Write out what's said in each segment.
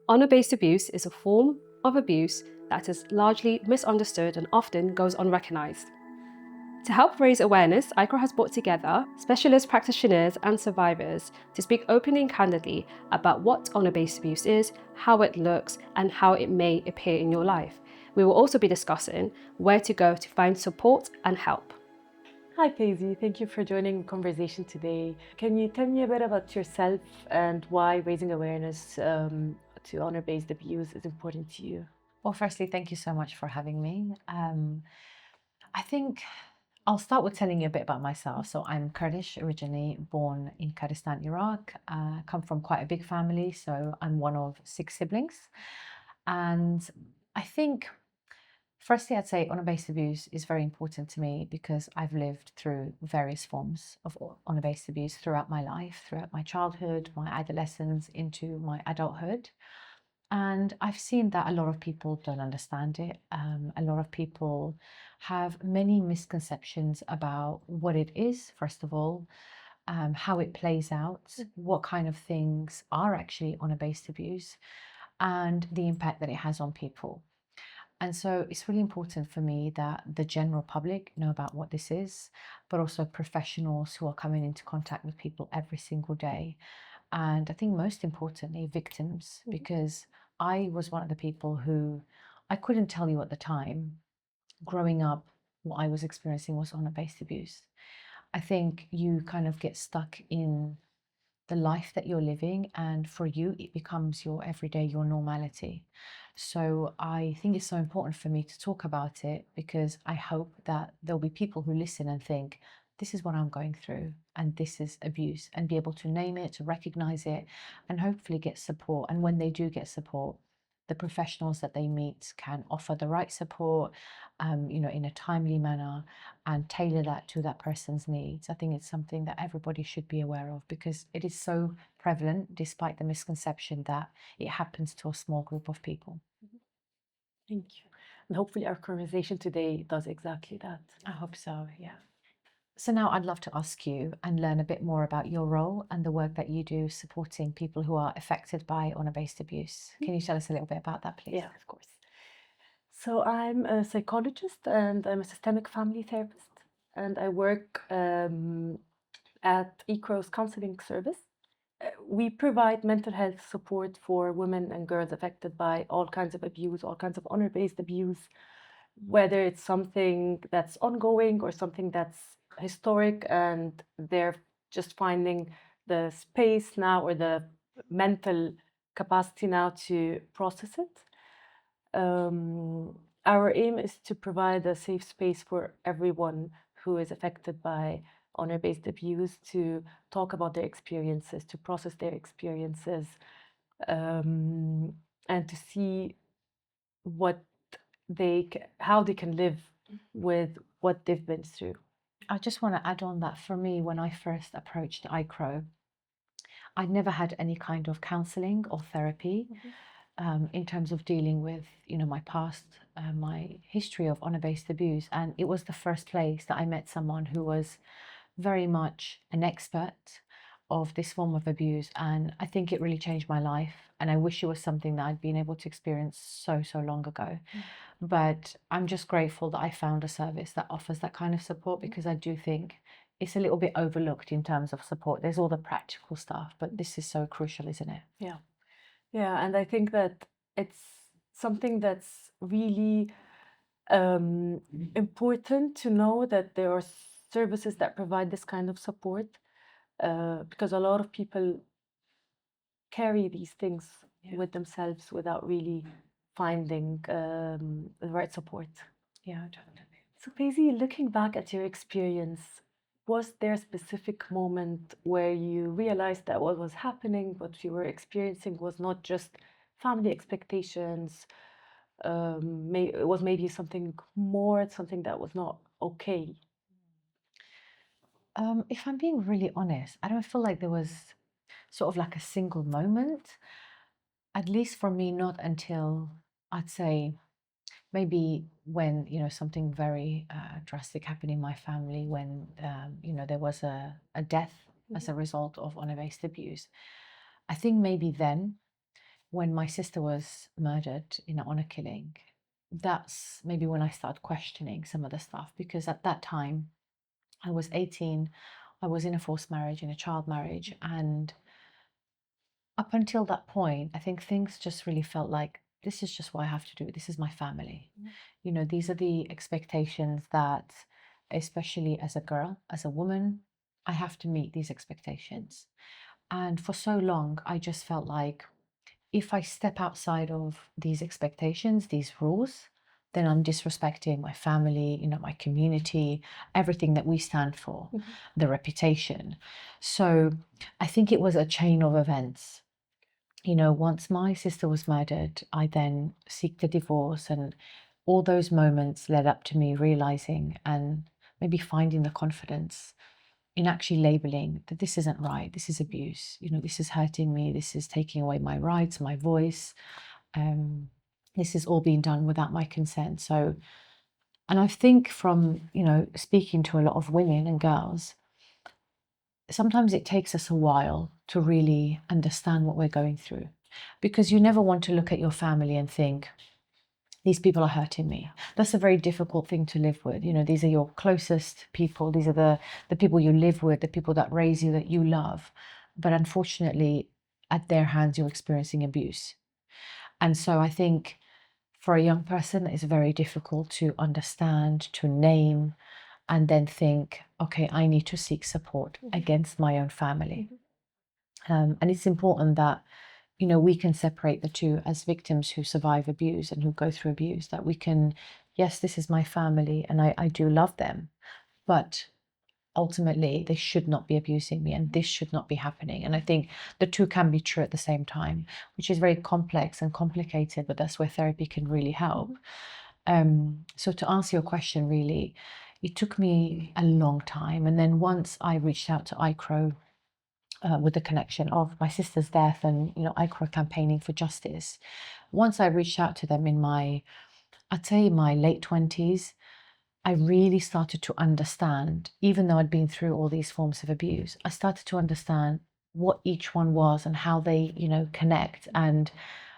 Honor-based abuse is a form of abuse that is largely misunderstood and often goes unrecognised. To help raise awareness, IKWRO has brought together specialist practitioners and survivors to speak openly and candidly about what honor-based abuse is, how it looks, and how it may appear in your life. We will also be discussing where to go to find support and help. Hi, Paisy. Thank you for joining the conversation today. Can you tell me a bit about yourself and why raising awareness to honor-based abuse is important to you? Well, firstly, thank you so much for having me. I think I'll start with telling you a bit about myself. So I'm Kurdish, originally born in Kurdistan, Iraq. Come from quite a big family, so I'm one of 6 siblings. And I think, firstly, I'd say honor-based abuse is very important to me because I've lived through various forms of honor-based abuse throughout my life, throughout my childhood, my adolescence, into my adulthood. And I've seen that a lot of people don't understand it. A lot of people have many misconceptions about what it is, first of all, how it plays out, what kind of things are actually honor-based abuse, and the impact that it has on people. And so it's really important for me that the general public know about what this is, but also professionals who are coming into contact with people every single day. And I think most importantly, victims, because I was one of the people who I couldn't tell you at the time, growing up, what I was experiencing was honor-based abuse. I think you kind of get stuck in the life that you're living, and for you it becomes your everyday, your normality. So I think it's so important for me to talk about it because I hope that there'll be people who listen and think, this is what I'm going through and this is abuse, and be able to name it, to recognize it, and hopefully get support. And when they do get support, the professionals that they meet can offer the right support, in a timely manner, and tailor that to that person's needs. I think it's something that everybody should be aware of because it is so prevalent, despite the misconception that it happens to a small group of people. Thank you. And hopefully our conversation today does exactly that. I hope so, yeah. So now I'd love to ask you and learn a bit more about your role and the work that you do supporting people who are affected by honor-based abuse. Can you tell us a little bit about that, please? Yeah, of course. So I'm a psychologist and I'm a systemic family therapist, and I work at IKWRO's counseling service. We provide mental health support for women and girls affected by all kinds of abuse, all kinds of honor-based abuse, whether it's something that's ongoing or something that's historic, and they're just finding the space now or the mental capacity now to process it. Our aim is to provide a safe space for everyone who is affected by honor-based abuse to talk about their experiences, to process their experiences, and to see how they can live with what they've been through. I just want to add on that for me, when I first approached IKRO, I'd never had any kind of counseling or therapy in terms of dealing with, my past, my history of honor-based abuse. And it was the first place that I met someone who was very much an expert of this form of abuse. And I think it really changed my life. And I wish it was something that I'd been able to experience so long ago. But I'm just grateful that I found a service that offers that kind of support, because I do think it's a little bit overlooked in terms of support. There's all the practical stuff, but this is so crucial, isn't it? Yeah. Yeah, and I think that it's something that's really important to know that there are services that provide this kind of support, because a lot of people carry these things with themselves without really finding the right support. Yeah, definitely. So, Paisy, looking back at your experience, was there a specific moment where you realized that what was happening, what you were experiencing, was not just family expectations? It was maybe something more, something that was not okay. If I'm being really honest, I don't feel like there was sort of like a single moment, at least for me, not until, I'd say, maybe when, something very drastic happened in my family, when, there was a death as a result of honor-based abuse. I think maybe then when my sister was murdered in an honor killing, that's maybe when I started questioning some of the stuff, because at that time I was 18, I was in a forced marriage, in a child marriage, and up until that point, I think things just really felt like this is just what I have to do. This is my family. You know, these are the expectations that, especially as a girl, as a woman, I have to meet these expectations. And for so long, I just felt like if I step outside of these expectations, these rules, then I'm disrespecting my family, you know, my community, everything that we stand for, the reputation. So I think it was a chain of events. You know, once my sister was murdered, I then seeked a divorce, and all those moments led up to me realizing and maybe finding the confidence in actually labeling that this isn't right, this is abuse, you know, this is hurting me, this is taking away my rights, my voice. This is all being done without my consent. So, and I think from, you know, speaking to a lot of women and girls, sometimes it takes us a while to really understand what we're going through, because you never want to look at your family and think, these people are hurting me. That's a very difficult thing to live with. You know, these are your closest people. These are the people you live with, the people that raise you, that you love. But unfortunately, at their hands, you're experiencing abuse. And so I think for a young person, it's very difficult to understand, to name, and then think, okay, I need to seek support against my own family. And it's important that, you know, we can separate the two as victims who survive abuse and who go through abuse, that we can, yes, this is my family and I do love them, but ultimately they should not be abusing me and this should not be happening. And I think the two can be true at the same time, which is very complex and complicated, but that's where therapy can really help. So to answer your question, really, it took me a long time. And then once I reached out to IKWRO, with the connection of my sister's death and, you know, IKWRO campaigning for justice. Once I reached out to them in my, I'd say my late 20s, I really started to understand, even though I'd been through all these forms of abuse, I started to understand what each one was and how they, you know, connect, and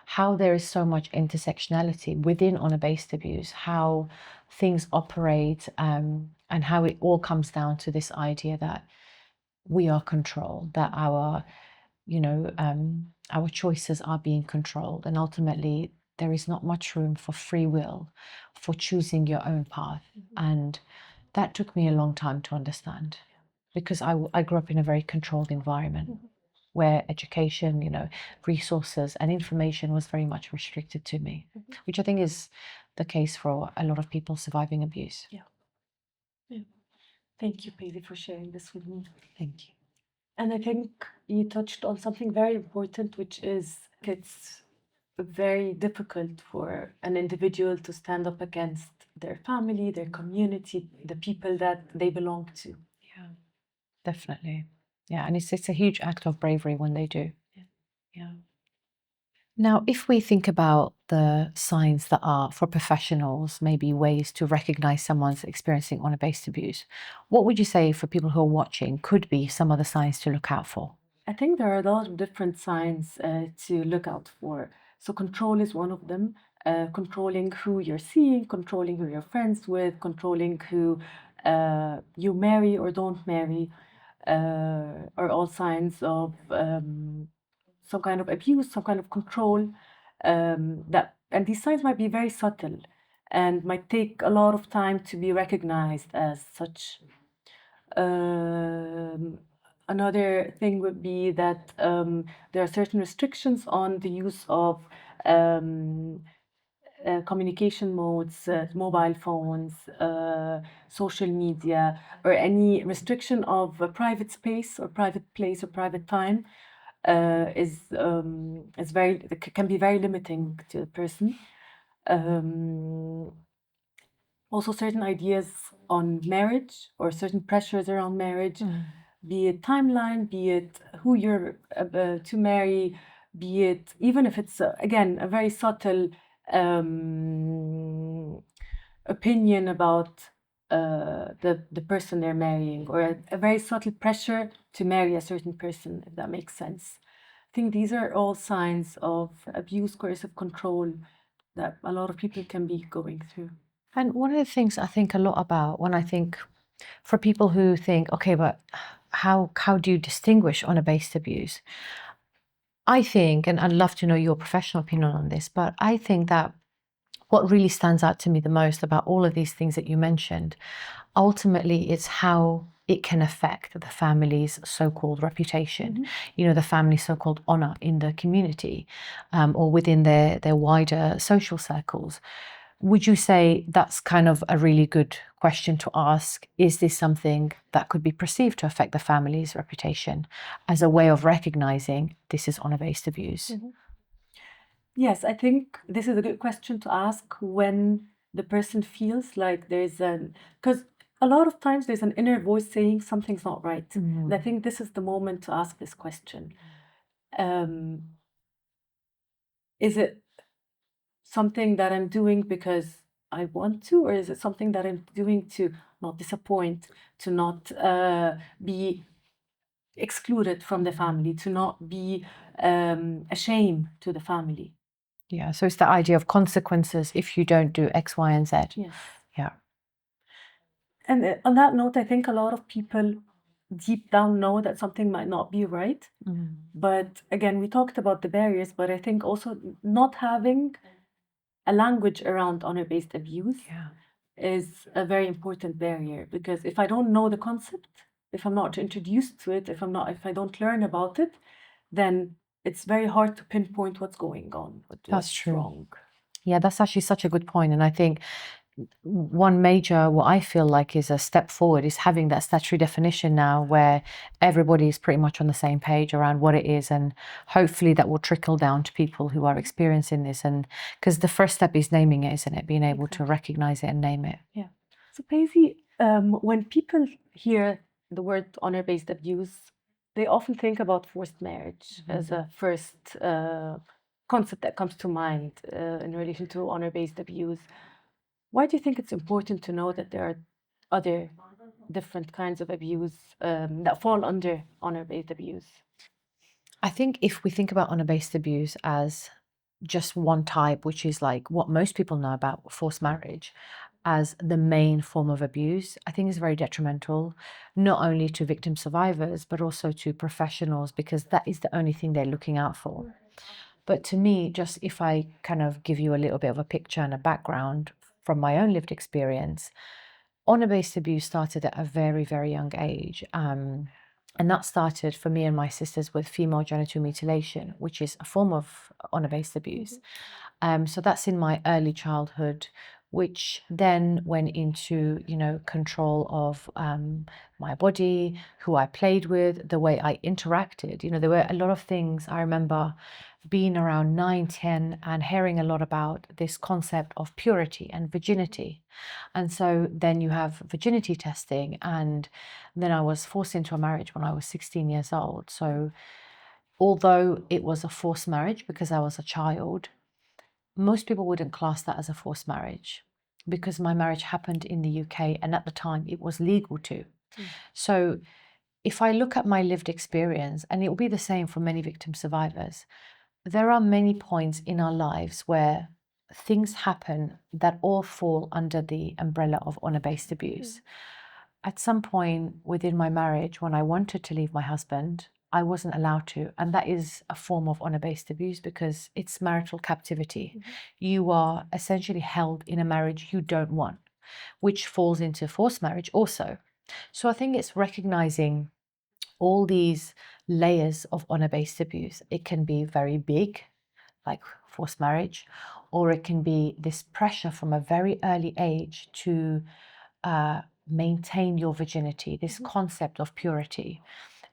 how there is so much intersectionality within honor-based abuse, how things operate, and how it all comes down to this idea that we are controlled, that our, you know, our choices are being controlled, and ultimately there is not much room for free will, for choosing your own path. And that took me a long time to understand, because I grew up in a very controlled environment where education, you know, resources and information was very much restricted to me, which I think is the case for a lot of people surviving abuse. Yeah. Thank you, Paisley, for sharing this with me. Thank you. And I think you touched on something very important, which is it's very difficult for an individual to stand up against their family, their community, the people that they belong to. Yeah, definitely. Yeah, and it's a huge act of bravery when they do. Yeah. Now, if we think about the signs that are for professionals, maybe ways to recognize someone's experiencing honor-based abuse, what would you say for people who are watching could be some of the signs to look out for? I think there are a lot of different signs to look out for. So control is one of them. Controlling who you're seeing, controlling who you're friends with, controlling who you marry or don't marry, are all signs of some kind of abuse, some kind of control. And these signs might be very subtle and might take a lot of time to be recognized as such. Another thing would be that there are certain restrictions on the use of communication modes, mobile phones, social media, or any restriction of a private space or private place or private time can be very limiting to a person. Also, certain ideas on marriage or certain pressures around marriage, be it timeline, be it who you're to marry, be it even if it's again a very subtle opinion about the person they're marrying, or a very subtle pressure to marry a certain person, if that makes sense. I think these are all signs of abuse, coercive control that a lot of people can be going through. And one of the things I think a lot about when I think for people who think, okay, but how do you distinguish honor-based abuse? I think, and I'd love to know your professional opinion on this, but I think that what really stands out to me the most about all of these things that you mentioned, ultimately, it's how it can affect the family's so-called reputation, the family's so-called honor in the community, or within their wider social circles. Would you say that's kind of a really good question to ask? Is this something that could be perceived to affect the family's reputation as a way of recognizing this is honor-based abuse? Yes, I think this is a good question to ask when the person feels like because a lot of times there's an inner voice saying something's not right. And I think this is the moment to ask this question. Is it something that I'm doing because I want to, or is it something that I'm doing to not disappoint, to not be excluded from the family, to not be a shame to the family? Yeah, so it's the idea of consequences if you don't do X, Y, and Z. Yes. Yeah. And on that note, I think a lot of people deep down know that something might not be right. But again, we talked about the barriers, but I think also not having a language around honor-based abuse is a very important barrier, because if I don't know the concept, if I'm not introduced to it, if I don't learn about it, then it's very hard to pinpoint what's going on, what's true. wrong. Yeah, that's actually such a good point. And I think one major, what I feel like is a step forward, is having that statutory definition now where everybody is pretty much on the same page around what it is. And hopefully that will trickle down to people who are experiencing this. And because the first step is naming it, isn't it? Being able to recognize it and name it. Yeah. So Paisy, when people hear the word honor-based abuse, they often think about forced marriage as a first concept that comes to mind in relation to honor-based abuse. Why do you think it's important to know that there are other different kinds of abuse that fall under honor-based abuse? I think if we think about honor-based abuse as just one type, which is like what most people know about forced marriage, as the main form of abuse, I think is very detrimental, not only to victim survivors, but also to professionals, because that is the only thing they're looking out for. But to me, just if I kind of give you a little bit of a picture and a background from my own lived experience, honor-based abuse started at a very, very young age. And that started for me and my sisters with female genital mutilation, which is a form of honor-based abuse. So that's in my early childhood, which then went into, control of my body, who I played with, the way I interacted. There were a lot of things I remember being around 9, 10 and hearing a lot about this concept of purity and virginity. And so then you have virginity testing, and then I was forced into a marriage when I was 16 years old. So although it was a forced marriage because I was a child, most people wouldn't class that as a forced marriage because my marriage happened in the UK and at the time it was legal to. So if I look at my lived experience, and it will be the same for many victim survivors, there are many points in our lives where things happen that all fall under the umbrella of honor-based abuse. At some point within my marriage, when I wanted to leave my husband, I wasn't allowed to. And that is a form of honor-based abuse because it's marital captivity. You are essentially held in a marriage you don't want, which falls into forced marriage also. So I think it's recognizing all these layers of honor-based abuse. It can be very big, like forced marriage, or it can be this pressure from a very early age to maintain your virginity, this concept of purity.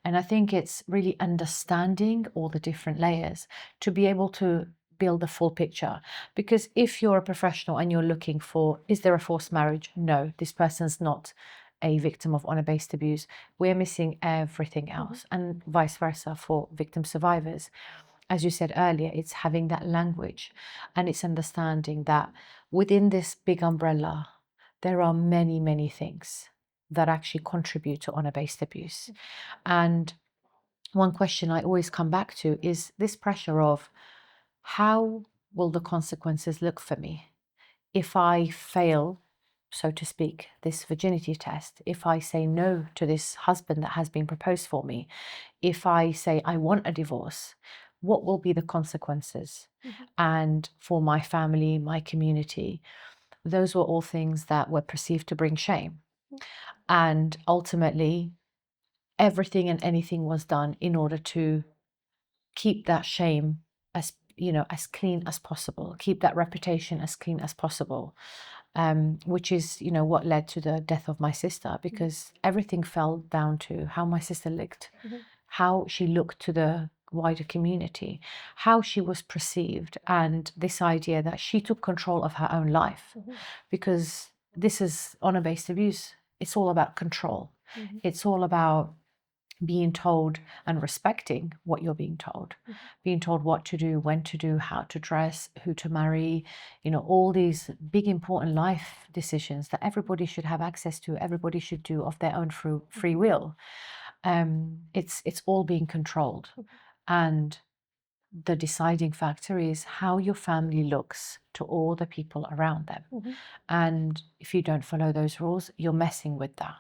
And I think it's really understanding all the different layers to be able to build the full picture. Because if you're a professional and you're looking for, is there a forced marriage? No, this person's not a victim of honor-based abuse. We're missing everything else, and vice versa for victim survivors. As you said earlier, it's having that language and it's understanding that within this big umbrella, there are many, many things that actually contribute to honor-based abuse. And one question I always come back to is this pressure of how will the consequences look for me if I fail, so to speak, this virginity test, if I say no to this husband that has been proposed for me, if I say I want a divorce, what will be the consequences? And for my family, my community, those were all things that were perceived to bring shame. And ultimately, everything and anything was done in order to keep that shame as as clean as possible, keep that reputation as clean as possible, which is what led to the death of my sister, because everything fell down to how my sister looked, how she looked to the wider community, how she was perceived, and this idea that she took control of her own life, because this is honor-based abuse. It's all about control. It's all about being told and respecting what you're being told, being told what to do, when to do, how to dress, who to marry, all these big important life decisions that everybody should have access to, everybody should do of their own free will. It's all being controlled. And the deciding factor is how your family looks to all the people around them. And if you don't follow those rules, you're messing with that.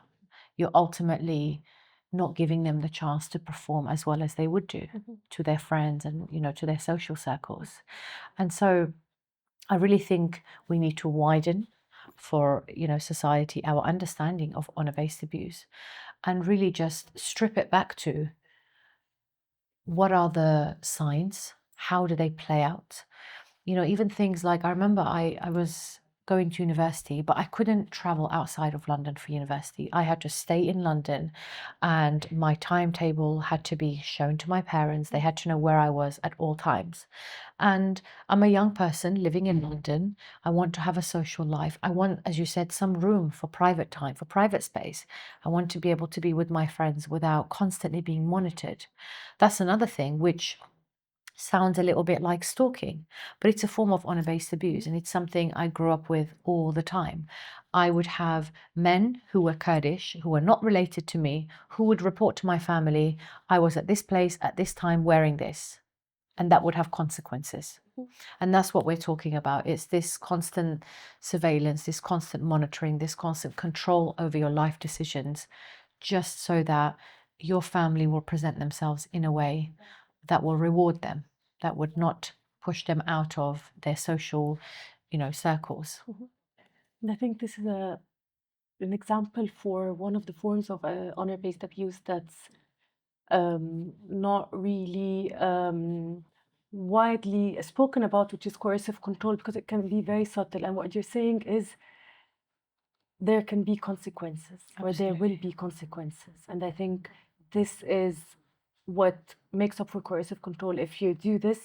You're ultimately not giving them the chance to perform as well as they would do to their friends and to their social circles. And so I really think we need to widen for society our understanding of honor-based abuse, and really just strip it back to what are the signs, how do they play out. Even things like, I remember I was going to university, but I couldn't travel outside of London for university. I had to stay in London, and my timetable had to be shown to my parents. They had to know where I was at all times. And I'm a young person living in London. I want to have a social life. I want, as you said, some room for private time, for private space. I want to be able to be with my friends without constantly being monitored. That's another thing which sounds a little bit like stalking, but it's a form of honor-based abuse, and it's something I grew up with all the time. I would have men who were Kurdish, who were not related to me, who would report to my family, I was at this place at this time wearing this, and that would have consequences. And that's what we're talking about. It's this constant surveillance, this constant monitoring, this constant control over your life decisions, just so that your family will present themselves in a way that will reward them, that would not push them out of their social, circles. And I think this is an example for one of the forms of honor-based abuse that's not really widely spoken about, which is coercive control, because it can be very subtle. And what you're saying is there can be consequences, or there will be consequences. And I think this is what makes up for coercive control. If you do this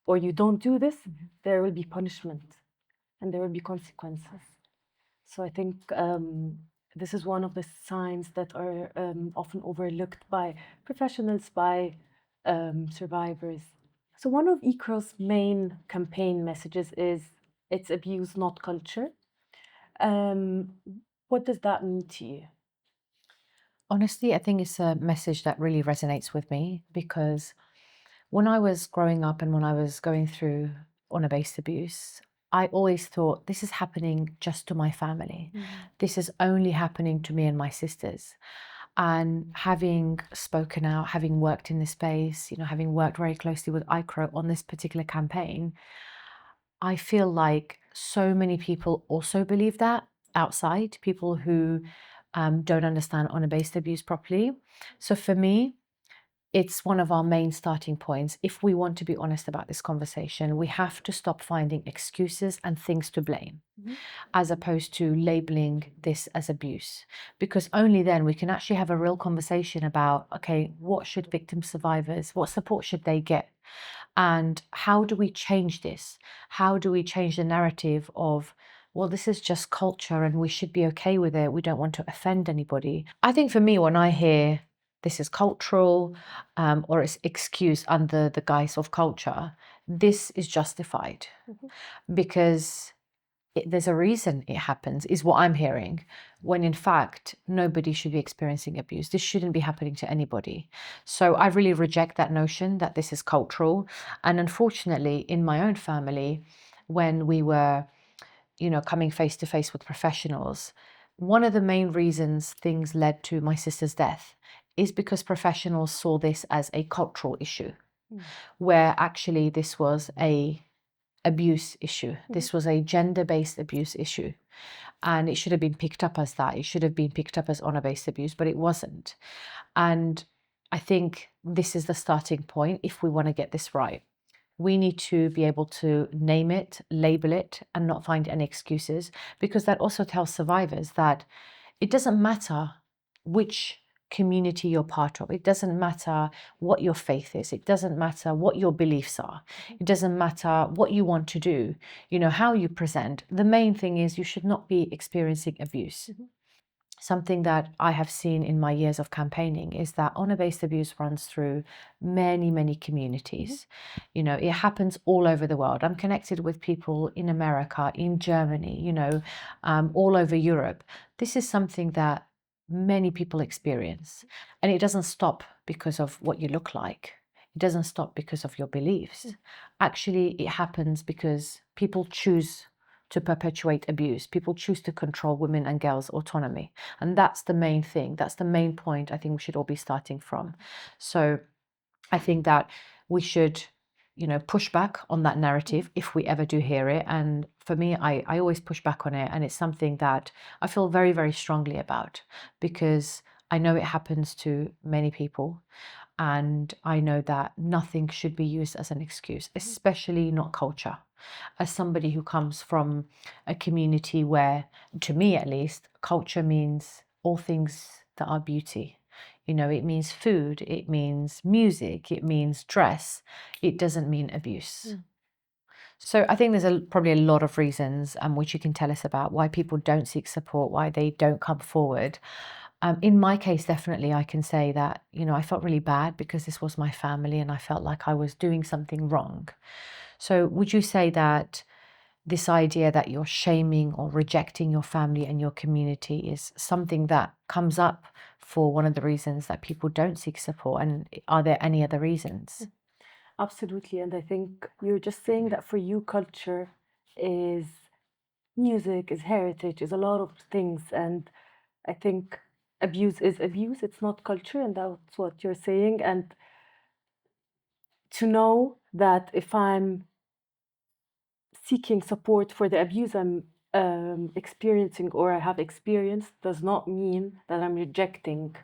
or you don't do this, there will be punishment and there will be consequences. So I think this is one of the signs that are often overlooked by professionals, by survivors. So one of IKWRO's main campaign messages is it's abuse, not culture. What does that mean to you? Honestly, I think it's a message that really resonates with me, because when I was growing up and when I was going through honor-based abuse, I always thought this is happening just to my family. This is only happening to me and my sisters. And having spoken out, having worked in this space, having worked very closely with IKWRO on this particular campaign, I feel like so many people also believe that outside, people who don't understand honor-based abuse properly. So for me, it's one of our main starting points. If we want to be honest about this conversation, we have to stop finding excuses and things to blame, as opposed to labeling this as abuse, because only then we can actually have a real conversation about, okay, what should victim survivors, what support should they get? And how do we change this? How do we change the narrative of, well, this is just culture and we should be okay with it. We don't want to offend anybody. I think for me, when I hear this is cultural or it's excused under the guise of culture, this is justified, because there's a reason it happens, is what I'm hearing, when in fact nobody should be experiencing abuse. This shouldn't be happening to anybody. So I really reject that notion that this is cultural. And unfortunately, in my own family, when we were, coming face to face with professionals, one of the main reasons things led to my sister's death is because professionals saw this as a cultural issue, where actually this was a abuse issue. This was a gender-based abuse issue. And it should have been picked up as that. It should have been picked up as honor-based abuse, but it wasn't. And I think this is the starting point if we want to get this right. We need to be able to name it, label it, and not find any excuses, because that also tells survivors that it doesn't matter which community you're part of. It doesn't matter what your faith is. It doesn't matter what your beliefs are. It doesn't matter what you want to do, how you present. The main thing is you should not be experiencing abuse. Something that I have seen in my years of campaigning is that honor-based abuse runs through many, many communities. It happens all over the world. I'm connected with people in America, in Germany, all over Europe. This is something that many people experience. And it doesn't stop because of what you look like. It doesn't stop because of your beliefs. Actually, it happens because people choose to perpetuate abuse. People choose to control women and girls' autonomy. And that's the main thing. That's the main point I think we should all be starting from. So I think that we should, push back on that narrative if we ever do hear it. And for me, I always push back on it. And it's something that I feel very, very strongly about, because I know it happens to many people. And I know that nothing should be used as an excuse, especially not culture. As somebody who comes from a community where, to me at least, culture means all things that are beauty. It means food, it means music, it means dress. It doesn't mean abuse. So I think there's probably a lot of reasons which you can tell us about why people don't seek support, why they don't come forward. In my case, definitely, I can say that, I felt really bad because this was my family and I felt like I was doing something wrong. So would you say that this idea that you're shaming or rejecting your family and your community is something that comes up for one of the reasons that people don't seek support? And are there any other reasons? Absolutely. And I think you're just saying that for you, culture is music, is heritage, is a lot of things. And I think abuse is abuse, it's not culture. And that's what you're saying. And to know that if I'm seeking support for the abuse I'm experiencing or I have experienced does not mean that I'm rejecting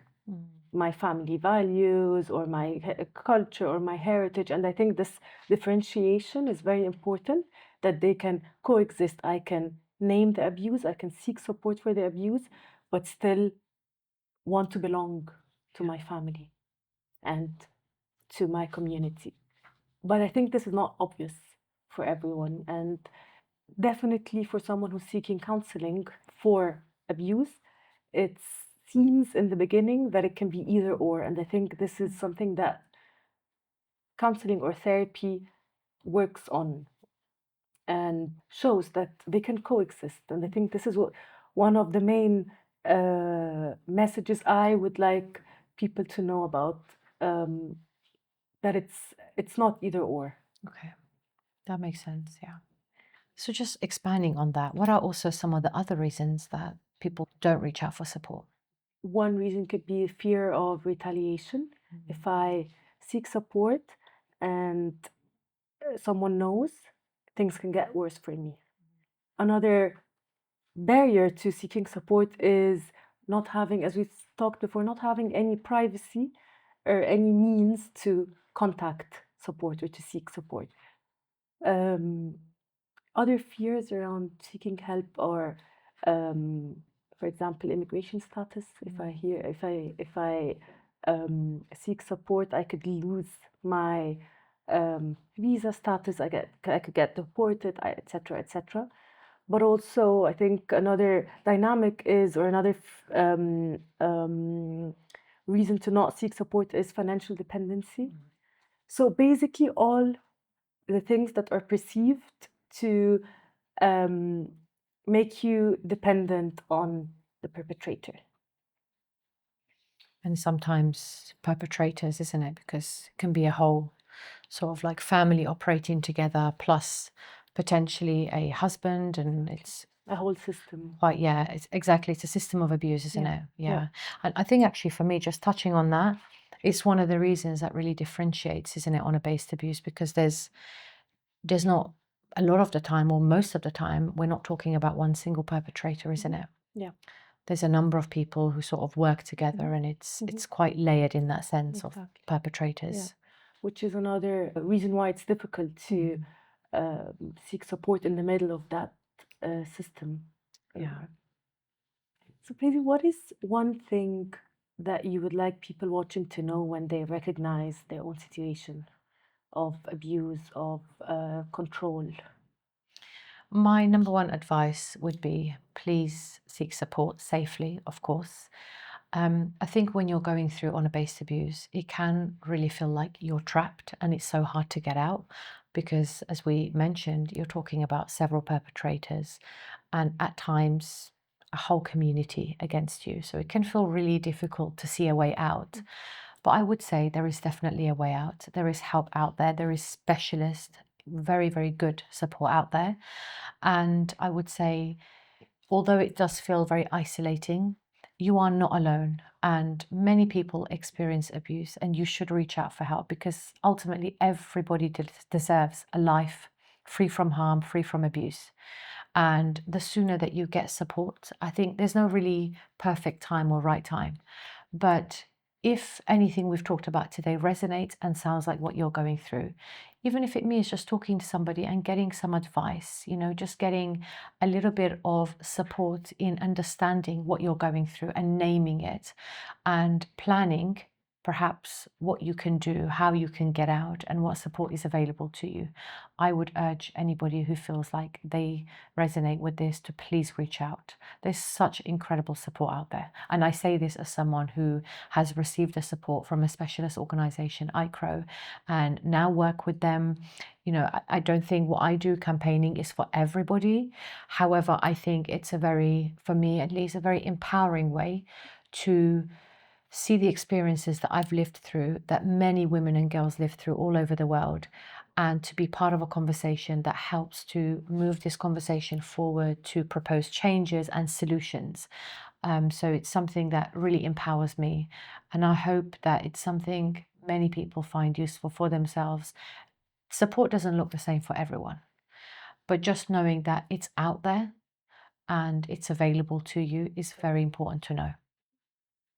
my family values or my culture or my heritage. And I think this differentiation is very important, that they can coexist. I can name the abuse, I can seek support for the abuse, but still want to belong to my family and to my community. But I think this is not obvious for everyone. And definitely for someone who's seeking counseling for abuse, it seems in the beginning that it can be either or. And I think this is something that counseling or therapy works on and shows that they can coexist. And I think this is one of the main messages I would like people to know about, that it's not either or. Okay, that makes sense. Yeah. So just expanding on that, what are also some of the other reasons that people don't reach out for support? One reason could be fear of retaliation. If I seek support and someone knows, things can get worse for me. Another barrier to seeking support is not having, as we talked before, not having any privacy or any means to contact support or to seek support. Other fears around seeking help are, for example, immigration status. If I seek support, I could lose my visa status. I could get deported, etc., etc. But also, I think another dynamic is, or another reason to not seek support is financial dependency. So basically, all the things that are perceived to make you dependent on the perpetrator. And sometimes perpetrators, isn't it? Because it can be a whole sort of like family operating together, plus potentially a husband, and it's A whole system. quite, yeah, it's exactly, it's a system of abuse, isn't Yeah, it? yeah. Yeah. And I think actually for me, just touching on that, it's one of the reasons that really differentiates, isn't it, honor-based abuse, because there's not a lot of the time, or most of the time, we're not talking about one single perpetrator, isn't it? Yeah. There's a number of people who sort of work together, and it's quite layered in that sense of Exactly. perpetrators. Yeah. Which is another reason why it's difficult to seek support in the middle of that system. Yeah. So, Paisy, what is one thing that you would like people watching to know when they recognize their own situation of abuse, of control? My number one advice would be please seek support safely, of course. I think when you're going through honor-based abuse, it can really feel like you're trapped and it's so hard to get out because, as we mentioned, you're talking about several perpetrators and at times a whole community against you. So it can feel really difficult to see a way out. But I would say there is definitely a way out. There is help out there. There is specialist, very, very good support out there. And I would say, although it does feel very isolating, you are not alone. And many people experience abuse, and you should reach out for help because ultimately everybody deserves a life free from harm, free from abuse. And the sooner that you get support, I think there's no really perfect time or right time. But if anything we've talked about today resonates and sounds like what you're going through, even if it means just talking to somebody and getting some advice, just getting a little bit of support in understanding what you're going through and naming it and planning perhaps what you can do, how you can get out, and what support is available to you. I would urge anybody who feels like they resonate with this to please reach out. There's such incredible support out there. And I say this as someone who has received the support from a specialist organization, IKWRO, and now work with them. I don't think what I do campaigning is for everybody. However, I think it's for me at least, a very empowering way to see the experiences that I've lived through, that many women and girls live through all over the world, and to be part of a conversation that helps to move this conversation forward, to propose changes and solutions. So it's something that really empowers me, and I hope that it's something many people find useful for themselves. Support doesn't look the same for everyone, but just knowing that it's out there and it's available to you is very important to know.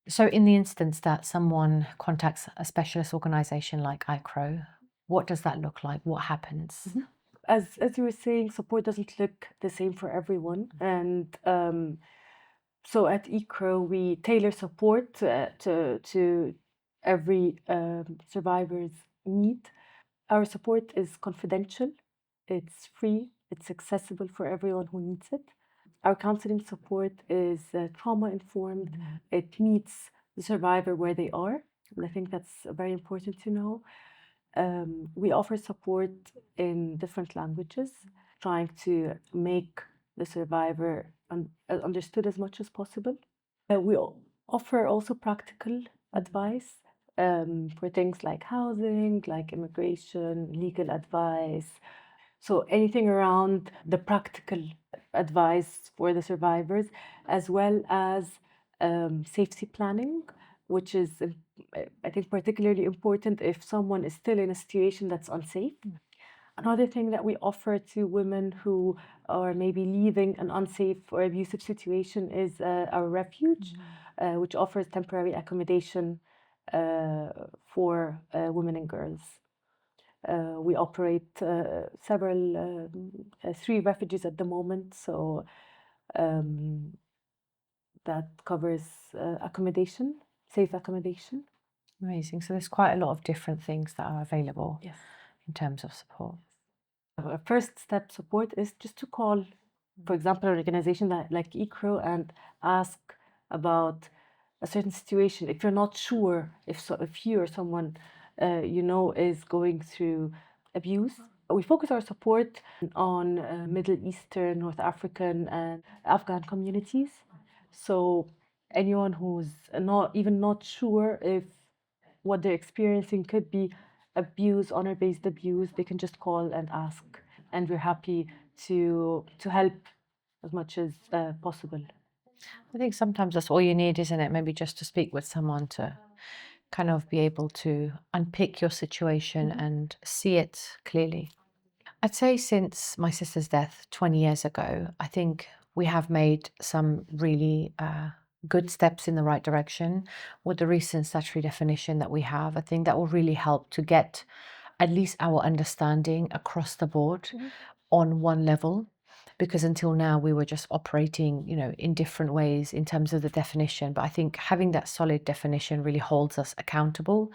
So in the instance that someone contacts a specialist organization like IKWRO, what does that look like? What happens? As you were saying, support doesn't look the same for everyone, and so at IKWRO we tailor support to every survivor's need. Our support is confidential, it's free, it's accessible for everyone who needs it. Our counseling support is trauma informed. It meets the survivor where they are. And I think that's very important to know. We offer support in different languages, trying to make the survivor understood as much as possible. We offer also practical advice for things like housing, like immigration, legal advice. So anything around the practical advice for the survivors, as well as safety planning, which is, I think, particularly important if someone is still in a situation that's unsafe. Another thing that we offer to women who are maybe leaving an unsafe or abusive situation is our refuge, which offers temporary accommodation for women and girls. We operate three refuges at the moment, so that covers accommodation, safe accommodation. Amazing. So there's quite a lot of different things that are available Yes. in terms of support. Our first step support is just to call, for example, an organization like IKWRO and ask about a certain situation. If you're not sure if you or someone is going through abuse, We focus our support on Middle Eastern, North African, and Afghan communities. So anyone who's not sure if what they're experiencing could be abuse, honor-based abuse, they can just call and ask, and we're happy to help as much as possible. I think sometimes that's all you need, isn't it? Maybe just to speak with someone to kind of be able to unpick your situation and see it clearly. I'd say since my sister's death 20 years ago, I think we have made some really good steps in the right direction with the recent statutory definition that we have. I think that will really help to get at least our understanding across the board on one level, because until now we were just operating, in different ways in terms of the definition. But I think having that solid definition really holds us accountable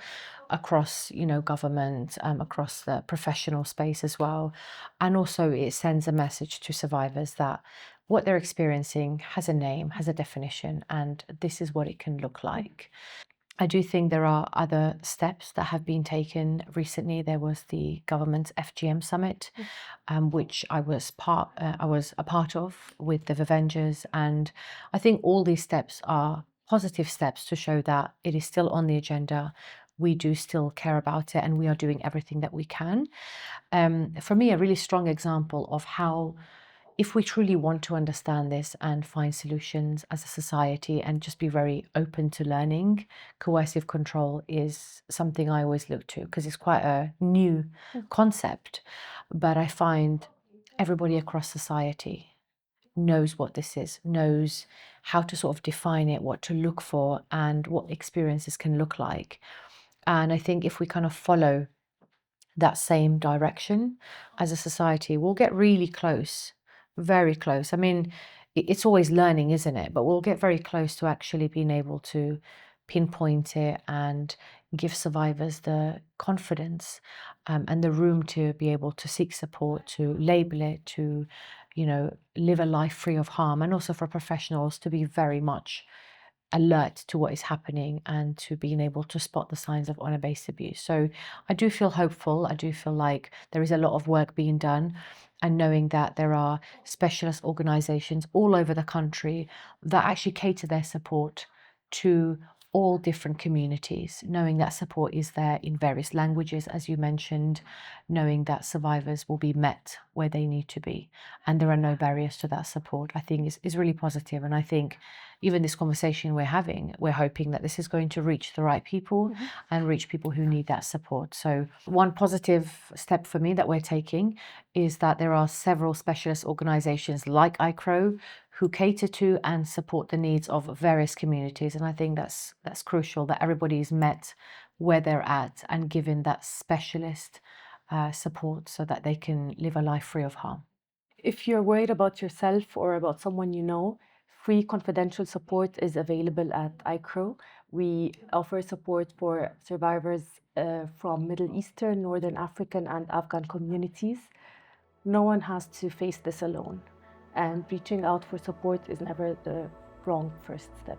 across, government, across the professional space as well. And also it sends a message to survivors that what they're experiencing has a name, has a definition, and this is what it can look like. I do think there are other steps that have been taken recently. There was the government's FGM summit, which I was a part of with the Avengers, and I think all these steps are positive steps to show that it is still on the agenda. We do still care about it, and we are doing everything that we can. For me, a really strong example of how, if we truly want to understand this and find solutions as a society and just be very open to learning, coercive control is something I always look to because it's quite a new concept. But I find everybody across society knows what this is, knows how to sort of define it, what to look for, and what experiences can look like. And I think if we kind of follow that same direction as a society, we'll get really close, very close. I mean, it's always learning, isn't it? But we'll get very close to actually being able to pinpoint it and give survivors the confidence and the room to be able to seek support, to label it, to, live a life free of harm, and also for professionals to be very much alert to what is happening and to being able to spot the signs of honor-based abuse. So I do feel hopeful. I do feel like there is a lot of work being done, and knowing that there are specialist organizations all over the country that actually cater their support to all different communities, knowing that support is there in various languages, as you mentioned, knowing that survivors will be met where they need to be, and there are no barriers to that support, I think is really positive. And I think even this conversation we're having, we're hoping that this is going to reach the right people and reach people who need that support. So one positive step for me that we're taking is that there are several specialist organizations like IKWRO who cater to and support the needs of various communities. And I think that's crucial, that everybody is met where they're at and given that specialist support so that they can live a life free of harm. If you're worried about yourself or about someone you know, free confidential support is available at IKWRO. We offer support for survivors from Middle Eastern, Northern African, and Afghan communities. No one has to face this alone, and reaching out for support is never the wrong first step.